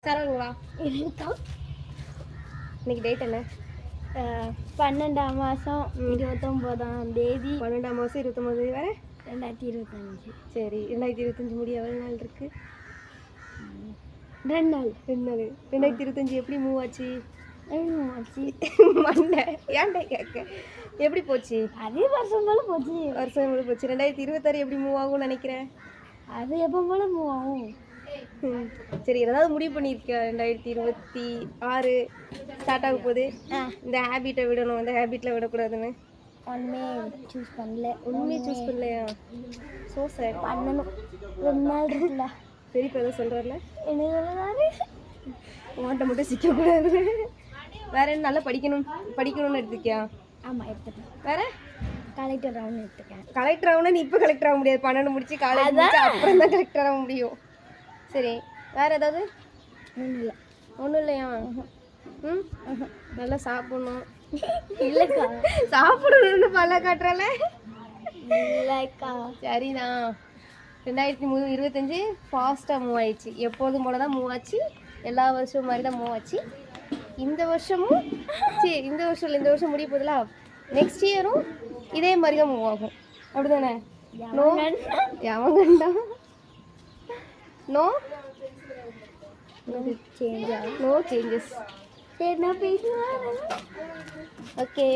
சரவங்களா இன்னைக்கு டேட் என்ன? 12ஆம் மாதம் 29ஆம் தேதி. 12ஆம் மாதம் 29 தேதி வேறு 2025. சரி, 2025 முடிய எவ்வளோ நாள் இருக்கு? 2 நாள். 2 நாள். 2025 எப்படி மூவ் ஆச்சு? மண்டை ஏன்டா கேட்க, எப்படி போச்சு? அதே வருஷம் போல போச்சு. வருஷம் எவ்வளோ போச்சு? 2026 எப்படி மூவ் ஆகும்னு நினைக்கிறேன்? அது எப்போ போல மூவ் ஆகும். சரி, ஏதாவது முடிவு பண்ணியிருக்கியா? 2026 ஸ்டார்ட் ஆக போகுது, இந்த ஹேபிட்டை விடணும், இந்த ஹேபிட்டில் விடக்கூடாதுன்னு. ஒன்றுமே சூஸ் பண்ணல. ஒன்றுமே சூஸ் பண்ணலையா? ஸோ சார் பண்ணணும். 2 நாள் இருக்குல்ல. பெரியப்பா எதாவது சொல்கிறாருல, என்ன சொல்லுறாரு? உன்கிட்ட மட்டும் சிக்கக்கூடாது. வேற என்ன? நல்லா படிக்கணும்னு எடுத்துக்கியா? ஆமாம், எடுத்துட்டேன். வேற கலெக்டர் ரவுண்ட் எடுத்துக்கேன். கலெக்டர் ஆகணும்னா நீ இப்போ கலெக்டர் ஆக முடியாது. 12 முடிச்சு காலேஜ் முடிச்சு அப்புறம் தான் கலெக்டர் ஆக முடியும். சரி, வேற ஏதாவது? ஒன்றும் இல்லை. ஒன்றும் இல்லையா? நல்லா சாப்பிடணும். இல்லைக்கா, சாப்பிடணும்னு பல காட்டுறால. இல்லைக்கா. சரிதான். 2025 ஃபாஸ்ட்டாக மூவ் ஆயிடுச்சு. எப்போதும் போல தான் மூவ் ஆச்சு. எல்லா வருஷமும் மாதிரி தான் மூவ் ஆச்சு. இந்த வருஷமும் சரி, இந்த வருஷம் முடிய போதில்ல, நெக்ஸ்ட் இயரும் இதே மாதிரி தான் மூவ் ஆகும். அப்படிதானே? நோ எவங்கண்டா, நோ சேஞ்சா? No changes. சரி, நான் பேசுவேன். ஓகே.